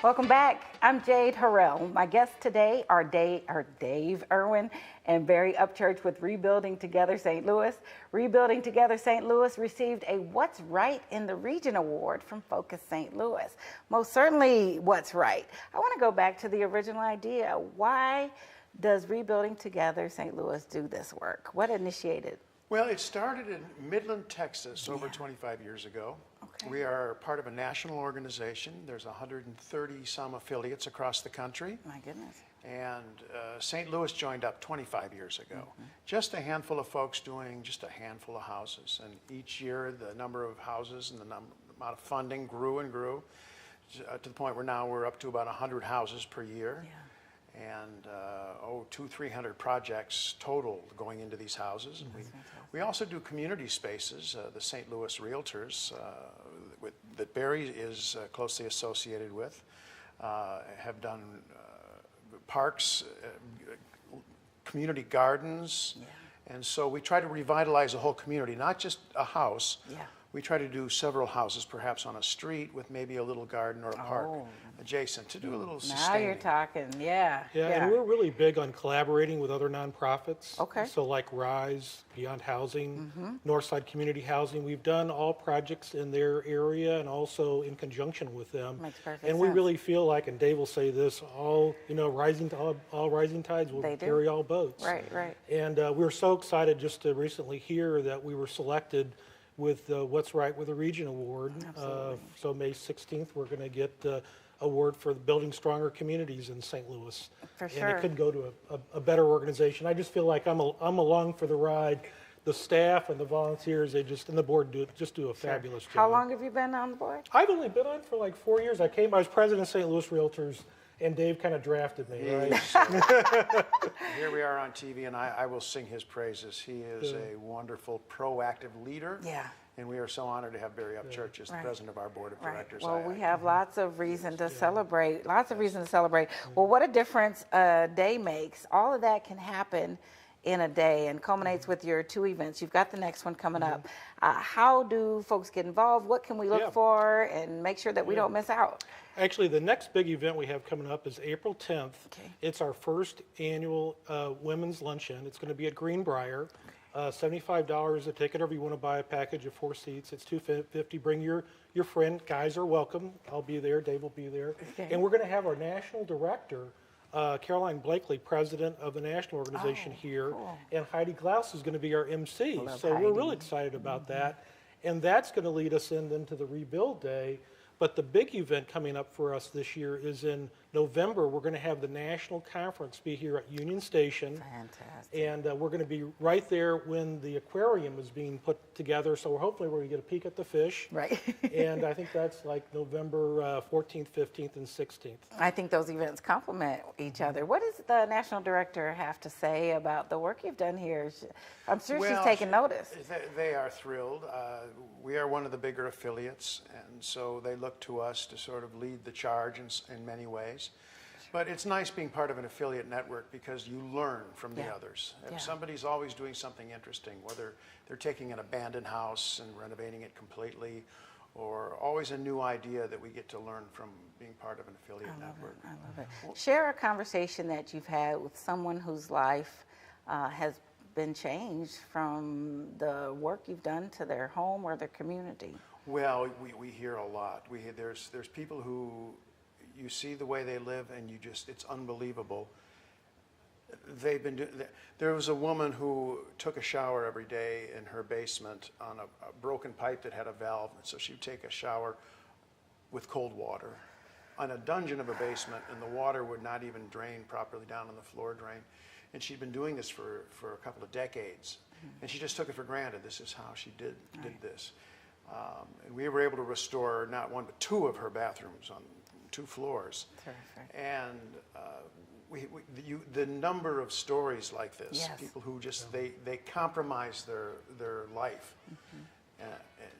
Welcome back. I'm Jade Harrell. My guests today are Dave Irwin and Barry Upchurch with Rebuilding Together St. Louis. Rebuilding Together St. Louis received a What's Right in the Region Award from Focus St. Louis. Most certainly what's right. I want to go back to the original idea. Why does Rebuilding Together St. Louis do this work? What initiated? Well, it started in Midland, Texas over 25 years ago. Okay. We are part of a national organization. There's 130 some affiliates across the country. My goodness. And St. Louis joined up 25 years ago. Just a handful of folks doing just a handful of houses. And each year the number of houses and the amount of funding grew and grew to the point where now we're up to about 100 houses per year. Yeah. And 200-300 projects total going into these houses. We also do community spaces. The St. Louis Realtors, that Barry is closely associated with, have done parks, community gardens, and so we try to revitalize the whole community, not just a house. Yeah. We try to do several houses, perhaps on a street with maybe a little garden or a park adjacent to do a little sustaining. Now you're talking, yeah. And we're really big on collaborating with other nonprofits. Okay. So like RISE, Beyond Housing, Northside Community Housing. We've done all projects in their area and also in conjunction with them. Makes perfect and we sense. really feel like, and Dave will say this, all rising tides will carry all boats. Right. And we're so excited just to recently hear that we were selected with What's Right with a Region Award. So May 16th, we're going to get the award for building stronger communities in St. Louis. For sure. And it couldn't go to a better organization. I just feel like I'm along for the ride. The staff and the volunteers, and the board do a fabulous job. How long have you been on the board? I've only been on for like 4 years. I was president of St. Louis Realtors, and Dave kind of drafted me, right? Here we are on TV, and I will sing his praises. He is a wonderful, proactive leader. Yeah. And we are so honored to have Barry Upchurch as the president of our board of directors. Well, we have lots of reason to celebrate. Well, what a difference a day makes. All of that can happen in a day and culminates with your 2 events. You've got the next one coming up. How do folks get involved? What can we look for and make sure that we don't miss out? Actually, the next big event we have coming up is April 10th. Okay. It's our first annual women's luncheon. It's going to be at Greenbrier. $75 a ticket, or if you want to buy a package of 4 seats, it's $250. Bring your friend. Guys are welcome. I'll be there. Dave will be there. Okay. And we're going to have our national director, Caroline Blakely, president of the national organization here, and Heidi Glaus is going to be our MC. So we're really excited about that. And that's going to lead us into the Rebuild Day. But the big event coming up for us this year is in November. We're going to have the national conference be here at Union Station. Fantastic. And we're going to be right there when the aquarium is being put together. So hopefully we're going to get a peek at the fish. Right. And I think that's like November 14th, 15th, and 16th. I think those events complement each other. What does the national director have to say about the work you've done here? I'm sure she's taking notice. They are thrilled. We are one of the bigger affiliates, and so they look to us to sort of lead the charge in many ways. But it's nice being part of an affiliate network because you learn from the others. If somebody's always doing something interesting, whether they're taking an abandoned house and renovating it completely, or always a new idea that we get to learn from being part of an affiliate network. I love it. Well, share a conversation that you've had with someone whose life has been changed from the work you've done to their home or their community. Well, we hear a lot. There's people who you see the way they live and it's unbelievable. There was a woman who took a shower every day in her basement on a broken pipe that had a valve, and so she would take a shower with cold water on a dungeon of a basement, and the water would not even drain properly down on the floor drain. And she'd been doing this for a couple of decades, and she just took it for granted. This is how she did this. And we were able to restore not 1 but 2 of her bathrooms on 2 floors. Terrific. And the number of stories like this, people who just they compromise their life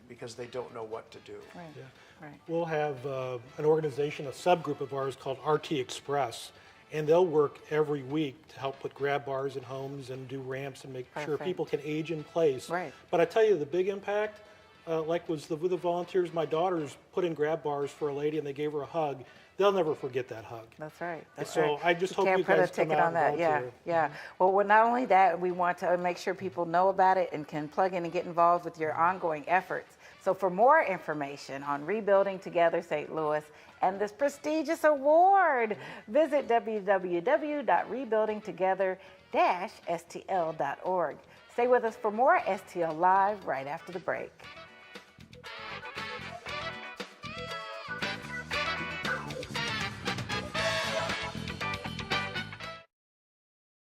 because they don't know what to do. Right. Yeah. Right. We'll have an organization, a subgroup of ours called RT Express, and they'll work every week to help put grab bars in homes and do ramps and make sure Perfect. people can age in place. Right. But I tell you, the big impact, like was with the volunteers, my daughters put in grab bars for a lady and they gave her a hug. They'll never forget that hug. That's right. That's So right. I just hope can't you put a guys come ticket out on and that. Yeah, volunteer. yeah. Well, not only that, we want to make sure people know about it and can plug in and get involved with your ongoing efforts. So for more information on Rebuilding Together St. Louis and this prestigious award, visit www.rebuildingtogether-stl.org. Stay with us for more STL Live right after the break.